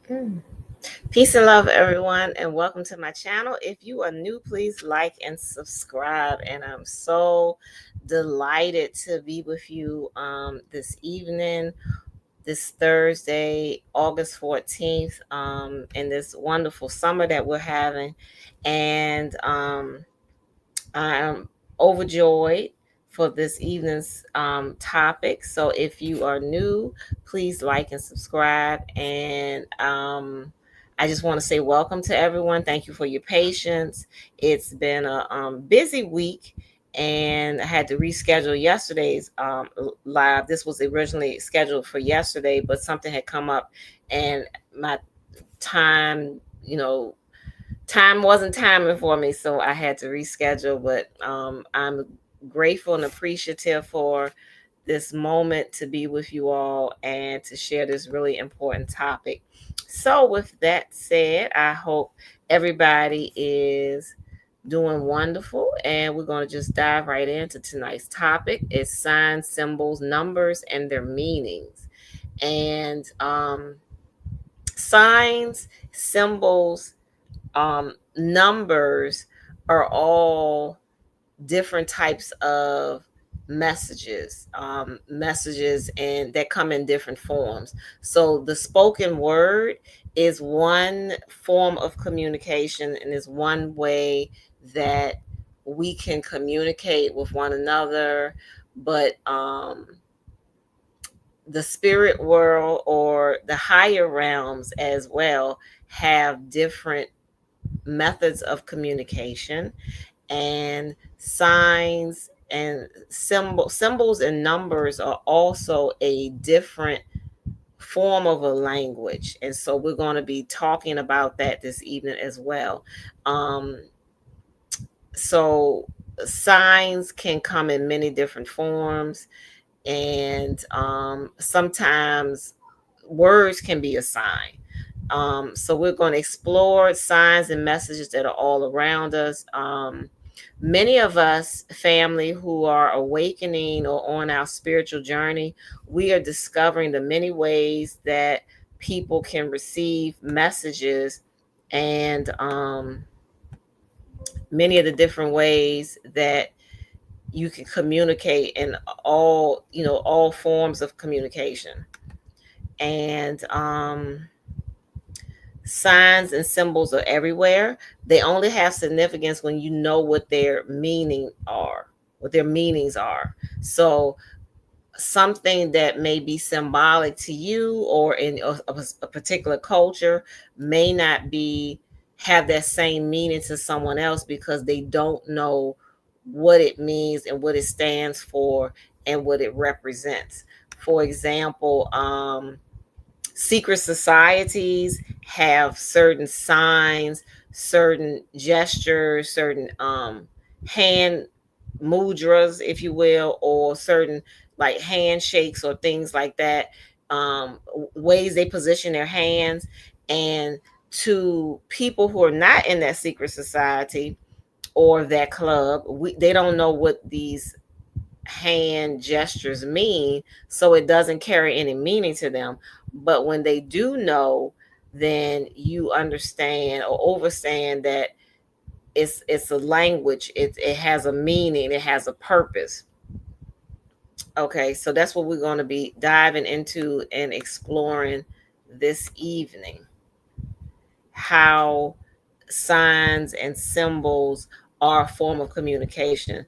Mm. Peace and love, everyone, and welcome to my channel. If you are new, please like and subscribe. And I'm so delighted to be with you this evening, this Thursday, August 14th, in this wonderful summer that we're having. And I'm overjoyed for this evening's topic. So if you are new, please like and subscribe. And I just want to say welcome to everyone. Thank you for your patience. It's been a busy week. And I had to reschedule yesterday's live. This was originally scheduled for yesterday, but something had come up, and my time, time wasn't timing for me, so I had to reschedule. But I'm grateful and appreciative for this moment to be with you all and to share this really important topic. So, with that said, I hope everybody is doing wonderful, and we're going to just dive right into tonight's topic. It's signs, symbols, numbers, and their meanings. And signs, symbols, numbers are all different types of messages and that come in different forms. So the spoken word is one form of communication and is one way that we can communicate with one another. But the spirit world or the higher realms as well have different methods of communication, and signs and symbols and numbers are also a different form of a language. And so we're going to be talking about that this evening as well. So signs can come in many different forms, and sometimes words can be a sign. So we're going to explore signs and messages that are all around us. Many of us, family, who are awakening or on our spiritual journey, we are discovering the many ways that people can receive messages, and many of the different ways that you can communicate in all forms of communication. And signs and symbols are everywhere. They only have significance when you know what their meanings are. So something that may be symbolic to you or in a particular culture may not be have that same meaning to someone else because they don't know what it means and what it stands for and what it represents. For example, secret societies have certain signs, certain gestures, certain hand mudras, if you will, or certain like handshakes or things like that, ways they position their hands. And to people who are not in that secret society or that club, they don't know what these hand gestures mean, so it doesn't carry any meaning to them. But when they do know, then you understand or understand that it's a language, it has a meaning, it has a purpose. Okay, so that's what we're going to be diving into and exploring this evening: how signs and symbols are a form of communication.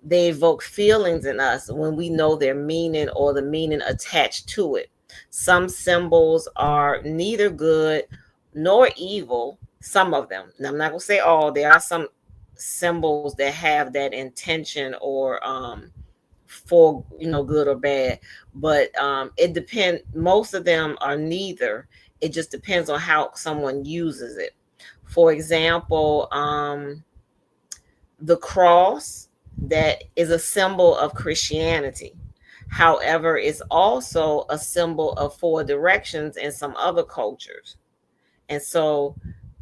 They evoke feelings in us when we know their meaning or the meaning attached to it. Some symbols are neither good nor evil, some of them. Now, I'm not going to say all, there are some symbols that have that intention or for good or bad, but it depends. Most of them are neither. It just depends on how someone uses it. For example, the cross, that is a symbol of Christianity. However, it's also a symbol of four directions in some other cultures. And so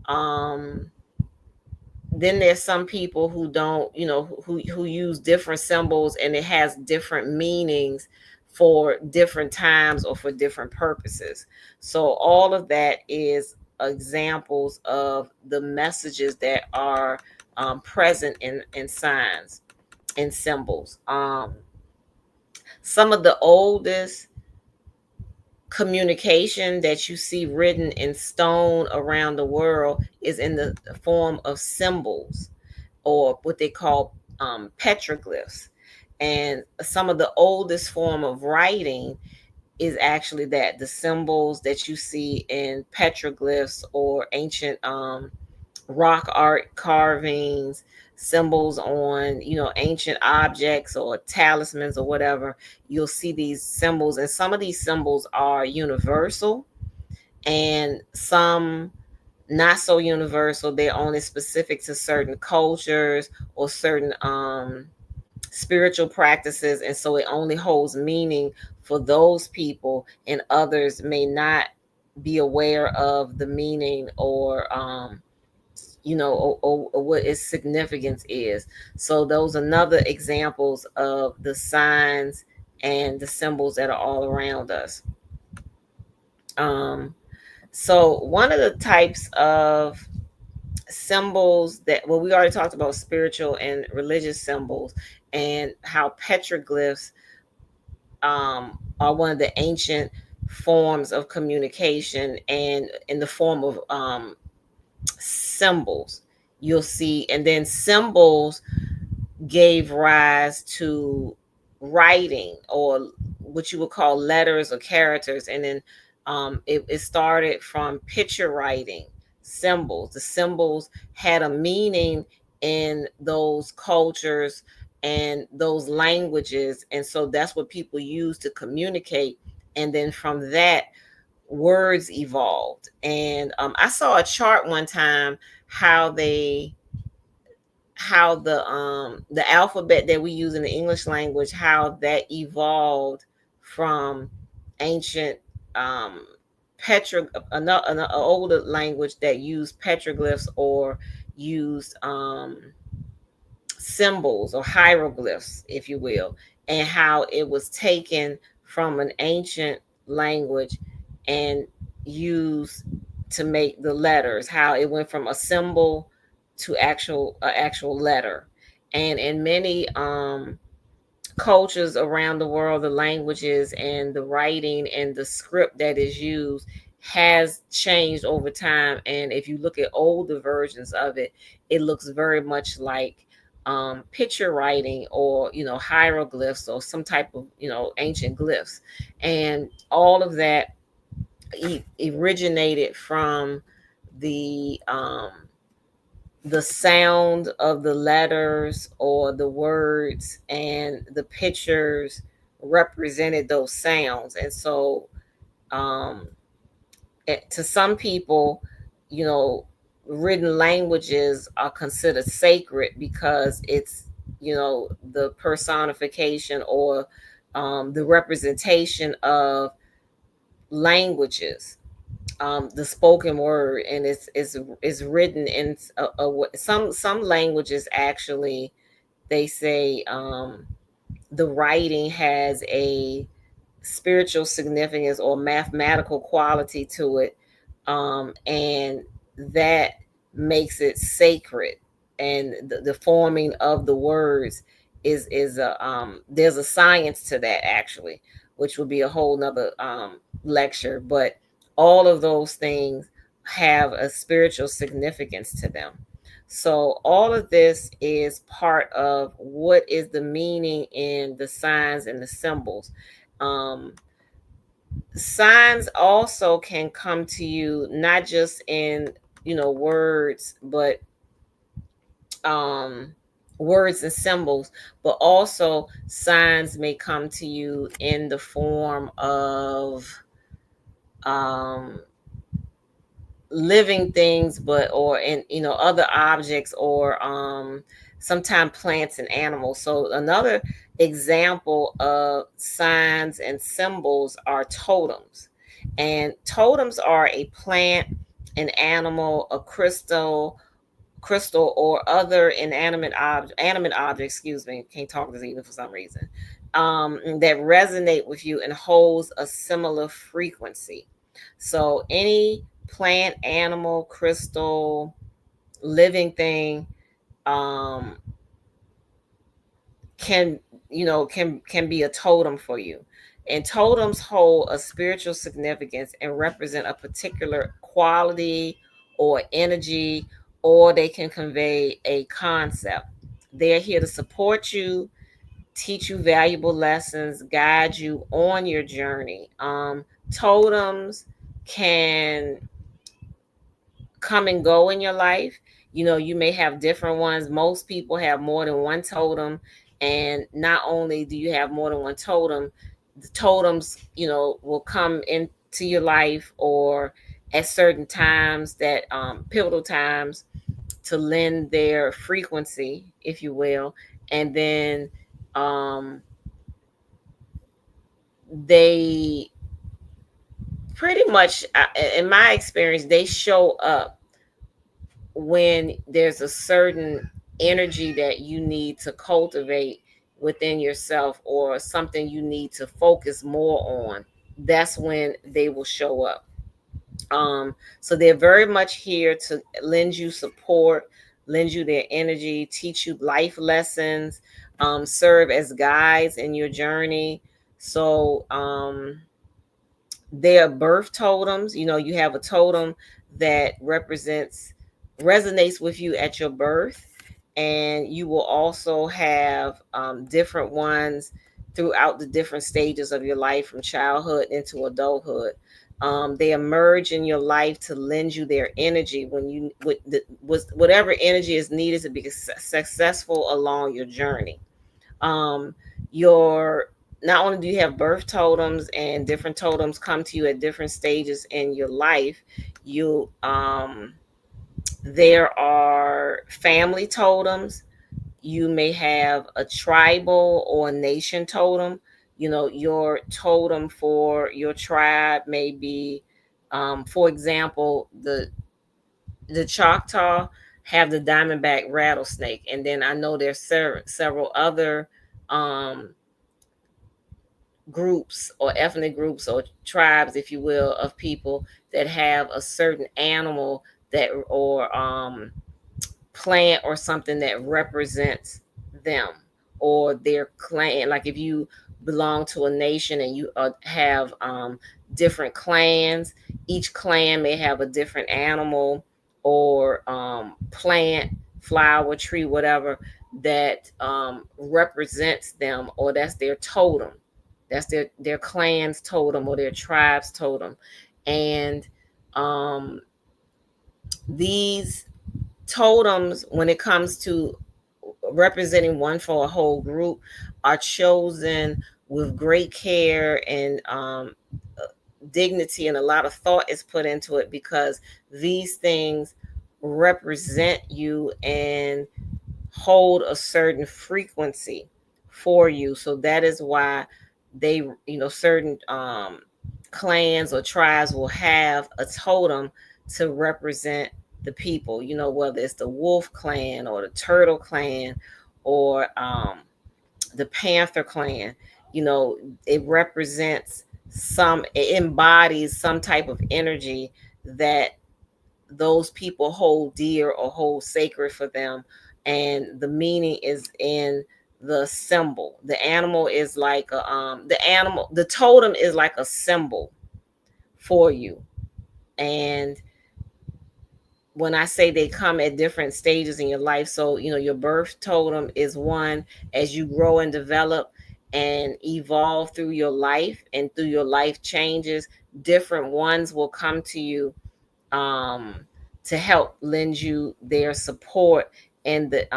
um then there's some people who don't, who use different symbols and it has different meanings for different times or for different purposes. So all of that is examples of the messages that are present in signs and symbols. Some of the oldest communication that you see written in stone around the world is in the form of symbols, or what they call petroglyphs. And some of the oldest form of writing is actually that the symbols that you see in petroglyphs or ancient rock art carvings, symbols on, ancient objects or talismans or whatever. You'll see these symbols, and some of these symbols are universal, and some not so universal. They're only specific to certain cultures or certain spiritual practices, and so it only holds meaning for those people, and others may not be aware of the meaning or or what its significance is. So those are another examples of the signs and the symbols that are all around us. So one of the types of symbols that, well, we already talked about spiritual and religious symbols, and how petroglyphs are one of the ancient forms of communication, and in the form of symbols you'll see. And then symbols gave rise to writing, or what you would call letters or characters. And then it started from picture writing symbols. The symbols had a meaning in those cultures and those languages. And so that's what people use to communicate. And then from that, words evolved. And I saw a chart one time how the alphabet that we use in the English language, how that evolved from ancient an older language that used petroglyphs or used symbols or hieroglyphs, if you will, and how it was taken from an ancient language and used to make the letters, how it went from a symbol to actual letter. And in many cultures around the world, the languages and the writing and the script that is used has changed over time. And if you look at older versions of it, it looks very much like picture writing, or hieroglyphs, or some type of ancient glyphs. And all of that originated from the the sound of the letters or the words, and the pictures represented those sounds. And so um to some people, you know written languages are considered sacred because it's the personification, or the representation of languages, the spoken word. And it's written in some languages. Actually, they say the writing has a spiritual significance or mathematical quality to it, and that makes it sacred. And the forming of the words is a there's a science to that, actually, which would be a whole nother lecture. But all of those things have a spiritual significance to them. So all of this is part of what is the meaning in the signs and the symbols. um, Signs also can come to you not just in words, but um words and symbols, but also signs may come to you in the form of um living things, but or in other objects, or sometimes plants and animals. So another example of signs and symbols are totems. And totems are a plant, an animal, a crystal or other animate object, excuse me, can't talk this either for some reason, that resonate with you and holds a similar frequency. So any plant, animal, crystal, living thing, um, can can be a totem for you. And totems hold a spiritual significance and represent a particular quality or energy, or they can convey a concept. They're here to support you, teach you valuable lessons, guide you on your journey. Totems can come and go in your life. You may have different ones. Most people have more than one totem. And not only do you have more than one totem, the totems, will come into your life or at certain times, that pivotal times, to lend their frequency, if you will. And then they pretty much, in my experience, they show up when there's a certain energy that you need to cultivate within yourself, or something you need to focus more on. That's when they will show up. So they're very much here to lend you support, lend you their energy, teach you life lessons, serve as guides in your journey. So they are birth totems. You have a totem that resonates with you at your birth, and you will also have different ones throughout the different stages of your life, from childhood into adulthood. They emerge in your life to lend you their energy when whatever energy is needed to be successful along your journey. um your Not only do you have birth totems, and different totems come to you at different stages in your life, you there are family totems. You may have a tribal or a nation totem. Your totem for your tribe may be, for example, the Choctaw have the diamondback rattlesnake. And then I know there's several other um, groups, or ethnic groups, or tribes, if you will, of people that have a certain animal, that or plant or something that represents them or their clan. Like if you belong to a nation and you have different clans, each clan may have a different animal or plant, flower, tree, whatever, that represents them, or that's their totem. That's their clan's totem or their tribe's totem. And um, these totems, when it comes to representing one for a whole group, are chosen with great care and dignity, and a lot of thought is put into it, because these things represent you and hold a certain frequency for you. So that is why they, certain clans or tribes will have a totem to represent the people, whether it's the wolf clan or the turtle clan, or the panther clan. It represents it embodies some type of energy that those people hold dear or hold sacred for them. And the meaning is in the symbol. The animal is like the totem is like a symbol for you. And when I say they come at different stages in your life, so your birth totem is one. As you grow and develop and evolve through your life and through your life changes, different ones will come to you um, to help lend you their support, and the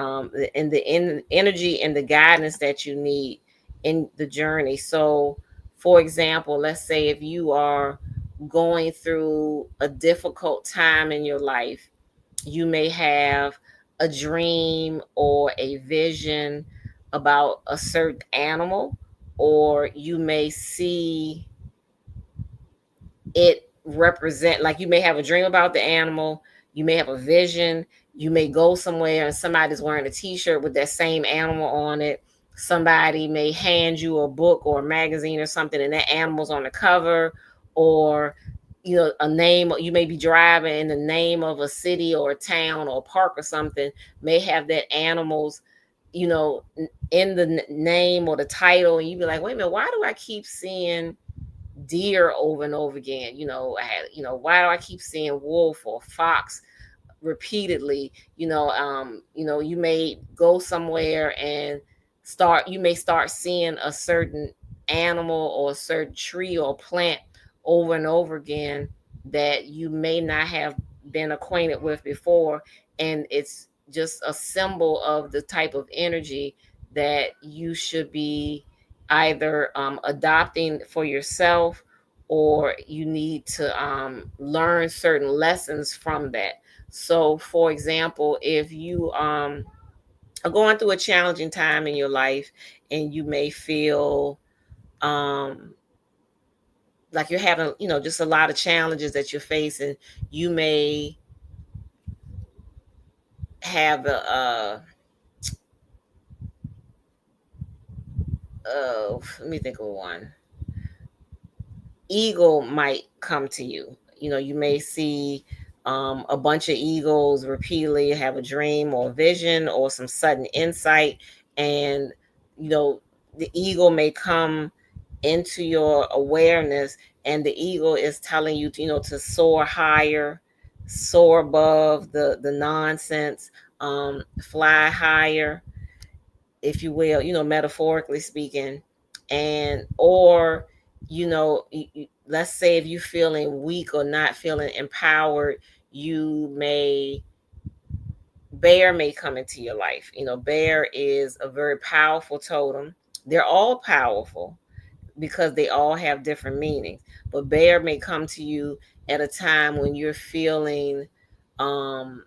energy and the guidance that you need in the journey. So, for example, let's say if you are going through a difficult time in your life, you may have a dream or a vision about a certain animal, or you may see it represent, like, you may have a dream about the animal, you may have a vision, you may go somewhere and somebody's wearing a t-shirt with that same animal on it. somebody may hand you a book or a magazine or something, and that animal's on the cover, or a name. You may be driving, and the name of a city or a town or a park or something may have that animal's in the name or the title, and you be like, wait a minute, why do I keep seeing deer over and over again? Why do I keep seeing wolf or fox repeatedly? You may go somewhere and you may start seeing a certain animal or a certain tree or plant over and over again that you may not have been acquainted with before, and it's just a symbol of the type of energy that you should be either adopting for yourself, or you need to learn certain lessons from that. So, for example, if you are going through a challenging time in your life, and you may feel um, like you're having, just a lot of challenges that you're facing, you may have let me think of one. Eagle might come to you. You may see a bunch of eagles repeatedly, have a dream or a vision or some sudden insight, and you know the eagle may come into your awareness, and the eagle is telling you to soar higher, soar above the nonsense, fly higher, if you will, metaphorically speaking. And or let's say if you're feeling weak or not feeling empowered, you may bear may come into your life. Bear is a very powerful totem. They're all powerful because they all have different meanings, but bear may come to you at a time when you're feeling um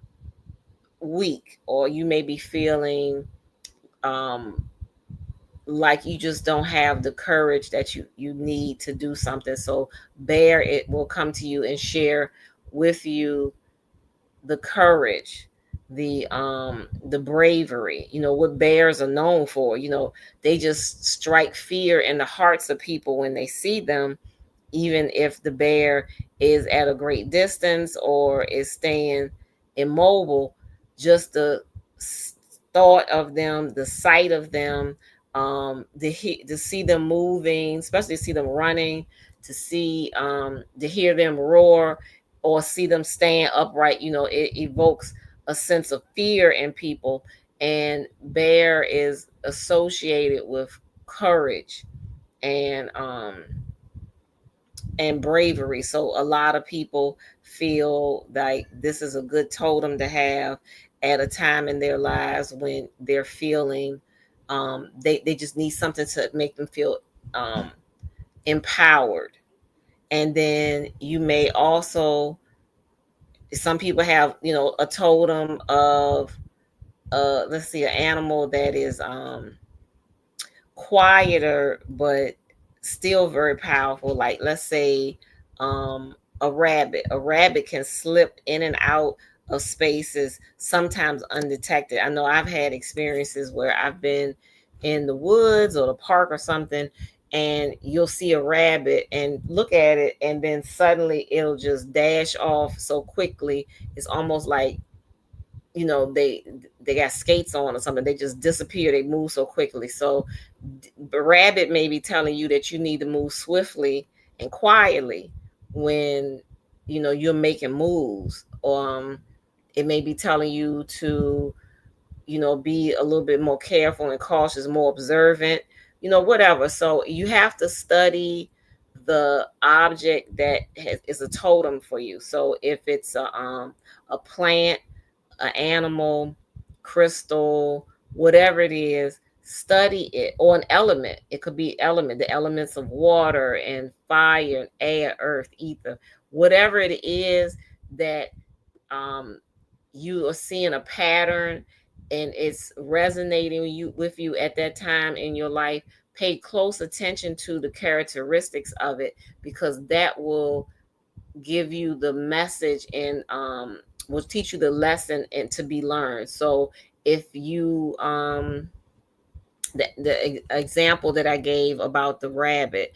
weak, or you may be feeling um like you just don't have the courage that you need to do something. So bear, it will come to you and share with you the courage, the bravery. What bears are known for. They just strike fear in the hearts of people when they see them, even if the bear is at a great distance or is staying immobile. Just the thought of them, the sight of them, to see them moving, especially to see them running, to hear them roar, or see them stand upright. It evokes a sense of fear in people. And bear is associated with courage and bravery. So a lot of people feel like this is a good totem to have at a time in their lives when they're feeling they just need something to make them feel um, empowered. And then you may also, some people have, a totem of let's see, an animal that is quieter but still very powerful. Like, let's say a rabbit. A rabbit can slip in and out of spaces, sometimes undetected. I know I've had experiences where I've been in the woods or the park or something, and you'll see a rabbit and look at it, and then suddenly it'll just dash off so quickly. It's almost like they got skates on or something. They just disappear. They move so quickly. So the rabbit may be telling you that you need to move swiftly and quietly when you're making moves. It may be telling you to be a little bit more careful and cautious, more observant, whatever. So you have to study the object that is a totem for you. So if it's a plant, an animal, crystal, whatever it is, study it. Or an element. It could be the elements of water and fire and air, earth, ether, whatever it is that um, you are seeing a pattern and it's resonating with you at that time in your life. Pay close attention to the characteristics of it, because that will give you the message and will teach you the lesson and to be learned. So if you the example that I gave about the rabbit,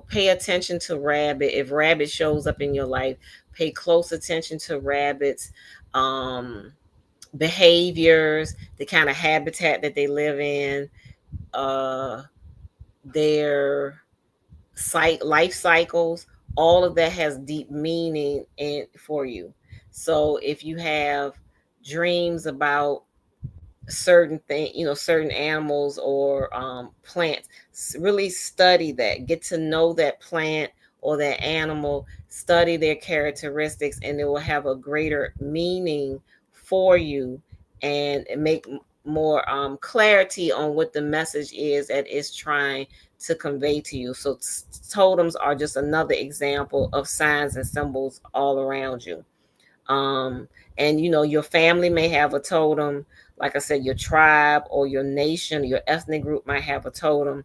pay attention to rabbit. If rabbit shows up in your life, pay close attention to rabbits, um, behaviors, the kind of habitat that they live in, uh, their life cycles. All of that has deep meaning in for you. So if you have dreams about certain animals or plants, really study that, get to know that plant or that animal, study their characteristics, and it will have a greater meaning for you, and make more clarity on what the message is that it's trying to convey to you. So totems are just another example of signs and symbols all around you. um and your family may have a totem. Like I said, your tribe or your nation, your ethnic group might have a totem.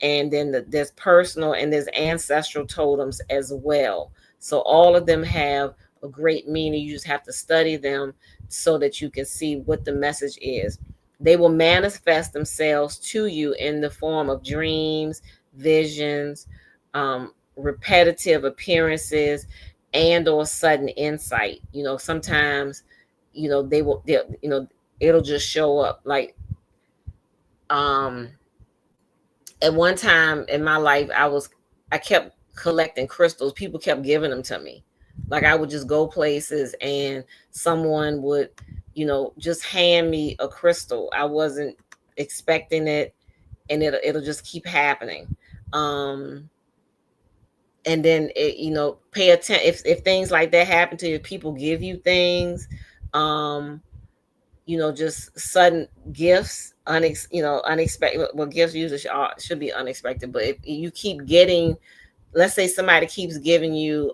And then there's personal and there's ancestral totems as well. So all of them have a great meaning. You just have to study them so that you can see what the message is. They will manifest themselves to you in the form of dreams, visions, repetitive appearances, and or sudden insight. Sometimes, it'll just show up. Like, um at one time in my life, I kept collecting crystals. People kept giving them to me. Like, I would just go places and someone would, just hand me a crystal. I wasn't expecting it, and it'll just keep happening. Um and then pay attention if things like that happen to you. People give you things, um just sudden gifts, unexpected. Well, gifts usually should be unexpected, but if you keep getting, let's say somebody keeps giving you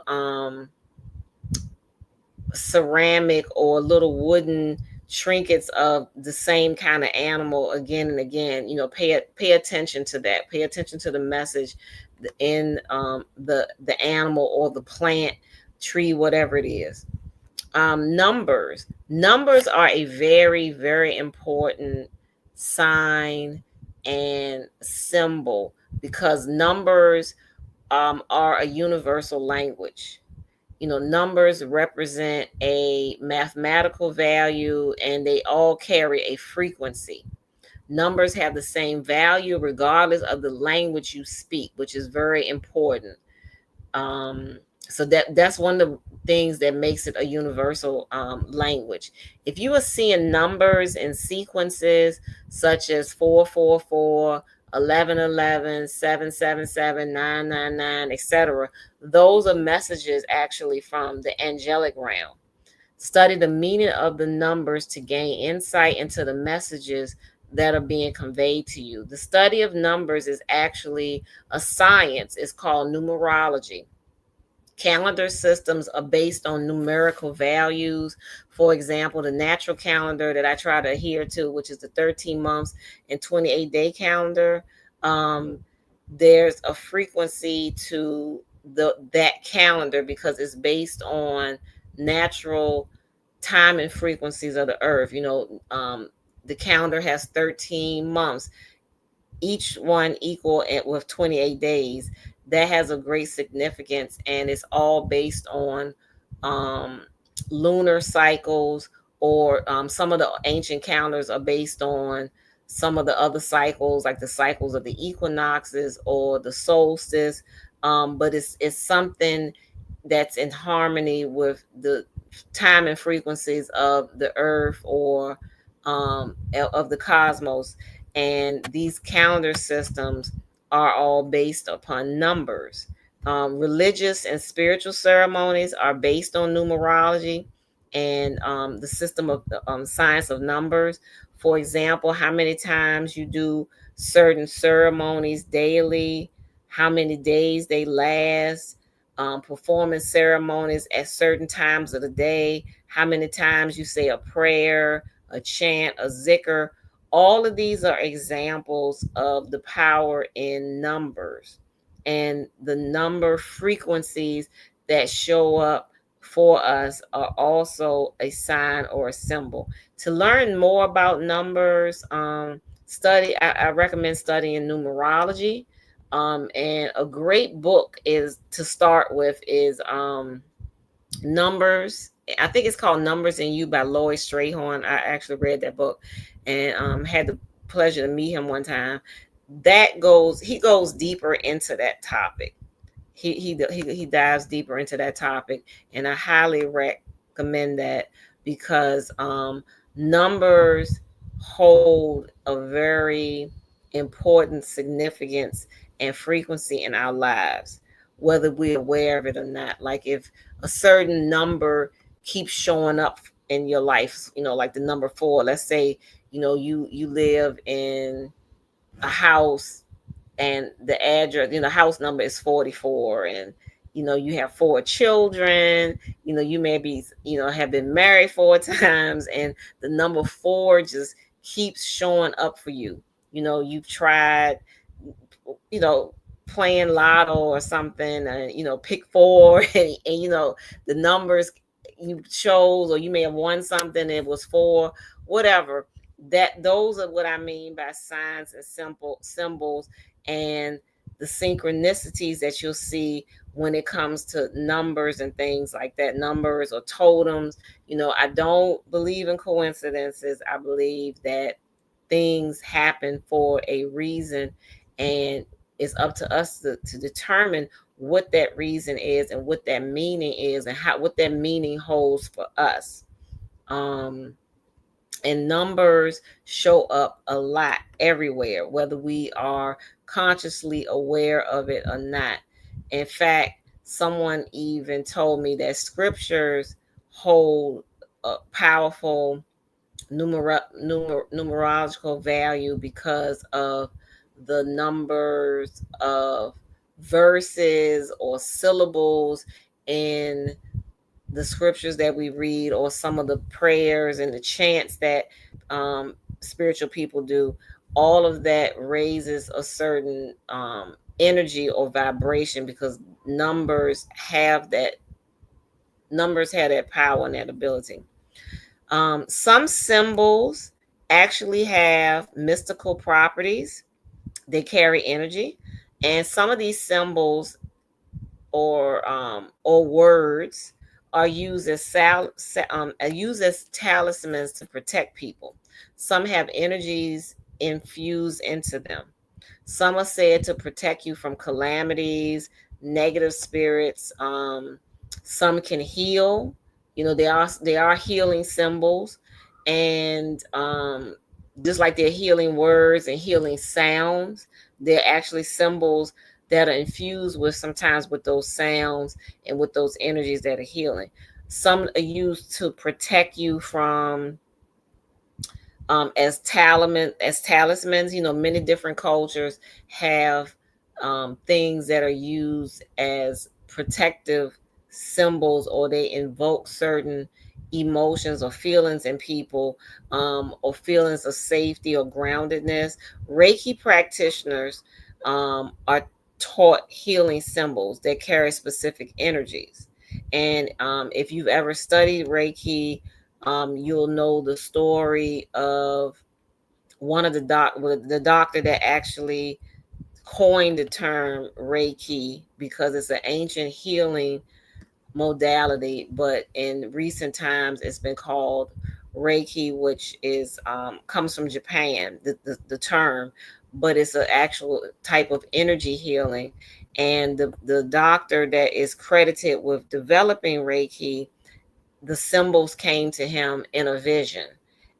ceramic or little wooden trinkets of the same kind of animal again and again, pay attention to that. Pay attention to the message in the animal or the plant, tree, whatever it is. Numbers are a very, very important sign and symbol, because numbers are a universal language. Numbers represent a mathematical value, and they all carry a frequency. Numbers have the same value regardless of the language you speak, which is very important. So that's one of the things that makes it a universal language. If you are seeing numbers and sequences such as 444, 1111, 777, 999, etc., those are messages actually from the angelic realm. Study the meaning of the numbers to gain insight into the messages that are being conveyed to you. The study of numbers is actually a science. It's called numerology. Calendar systems are based on numerical values. For example, the natural calendar that I try to adhere to, which is the 13 months and 28-day calendar, um, there's a frequency to that calendar because it's based on natural time and frequencies of the earth. The calendar has 13 months, each one equal with 28 days. That has a great significance, and it's all based on um, lunar cycles, or some of the ancient calendars are based on some of the other cycles, like the cycles of the equinoxes or the solstice. But it's something that's in harmony with the time and frequencies of the earth, or of the cosmos. And these calendar systems are all based upon numbers. Religious and spiritual ceremonies are based on numerology and the system of the science of numbers. For example, how many times you do certain ceremonies daily, how many days they last, performing ceremonies at certain times of the day, how many times you say a prayer, a chant, a zikr. All of these are examples of the power in numbers and the number frequencies that show up for us are also a sign or a symbol. To learn more about numbers, I recommend studying numerology. And a great book is to start with is Numbers. I think it's called Numbers in You by Lloyd Strayhorn. I actually read that book and had the pleasure to meet him one time. He goes deeper into that topic. He dives deeper into that topic, and I highly recommend that because numbers hold a very important significance and frequency in our lives, whether we're aware of it or not. Like if a certain number keeps showing up in your life, like the number 4. Let's say you live in a house and the address, house number is 44, and you have 4 children, you maybe have been married 4 times, and the number 4 just keeps showing up for you. You've tried, you know playing lotto or something, and pick 4 and the numbers you chose, or you may have won something and it was 4, whatever. Those are what I mean by signs and simple symbols, and the synchronicities that you'll see when it comes to numbers and things like that, numbers or totems. I don't believe in coincidences. I believe that things happen for a reason, and it's up to us to determine what that reason is and what that meaning is, and what that meaning holds for us. Um and numbers show up a lot everywhere, whether we are consciously aware of it or not. In fact, someone even told me that scriptures hold a powerful numerological value because of the numbers of verses or syllables in the scriptures that we read, or some of the prayers and the chants that spiritual people do. All of that raises a certain energy or vibration, because numbers have that power and that ability. Some symbols actually have mystical properties. They carry energy, and some of these symbols or words are used as talismans to protect people. Some have energies infused into them. Some are said to protect you from calamities, negative spirits. Some can heal. They are healing symbols, and just like they're healing words and healing sounds, they're actually symbols that are infused with, sometimes with those sounds and with those energies that are healing. Some are used to protect you from as talismans. Many different cultures have things that are used as protective symbols, or they invoke certain emotions or feelings in people, or feelings of safety or groundedness. Reiki practitioners are taught healing symbols that carry specific energies. And if you've ever studied Reiki, you'll know the story of one of the doctor that actually coined the term Reiki, because it's an ancient healing modality, but in recent times it's been called Reiki, which is comes from Japan, the term, but it's an actual type of energy healing. And the doctor that is credited with developing Reiki, the symbols came to him in a vision,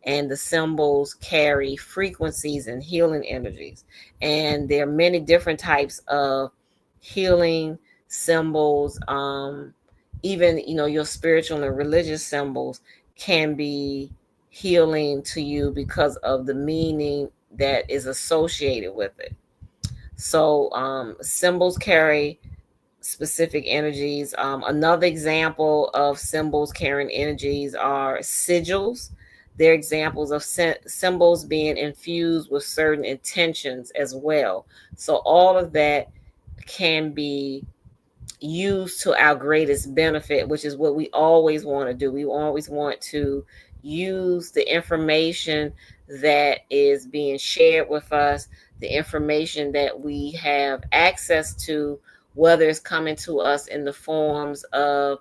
and the symbols carry frequencies and healing energies. And there are many different types of healing symbols. Even your spiritual and religious symbols can be healing to you because of the meaning that is associated with it. So symbols carry specific energies. Another example of symbols carrying energies are sigils. They're examples of symbols being infused with certain intentions as well. So all of that can be used to our greatest benefit, which is what we always want to do. We always want to use the information that is being shared with us, the information that we have access to, whether it's coming to us in the forms of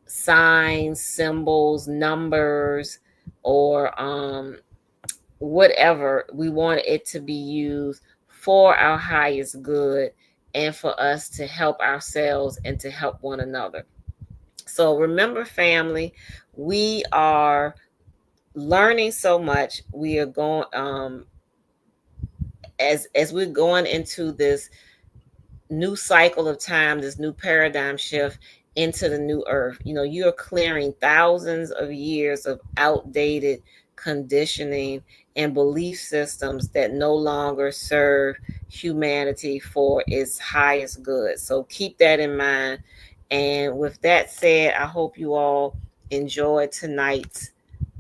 signs, symbols, numbers, or whatever, we want it to be used for our highest good and for us to help ourselves and to help one another. So remember, family, we are learning so much. We are going as we're going into this new cycle of time, this new paradigm shift into the new earth. You know, you're clearing thousands of years of outdated conditioning and belief systems that no longer serve humanity for its highest good. So keep that in mind. And with that said, I hope you all enjoyed tonight's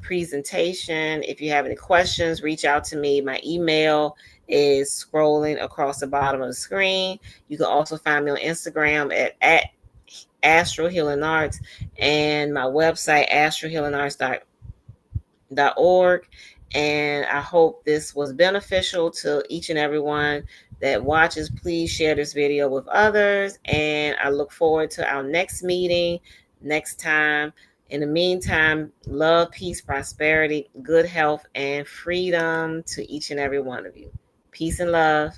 presentation. If you have any questions, reach out to me. My email is scrolling across the bottom of the screen. You can also find me on Instagram at Astral Healing Arts, and my website astralhealingarts.org. And I hope this was beneficial to each and everyone that watches. Please share this video with others, and I look forward to our next meeting next time. In the meantime, love, peace, prosperity, good health, and freedom to each and every one of you. Peace and love.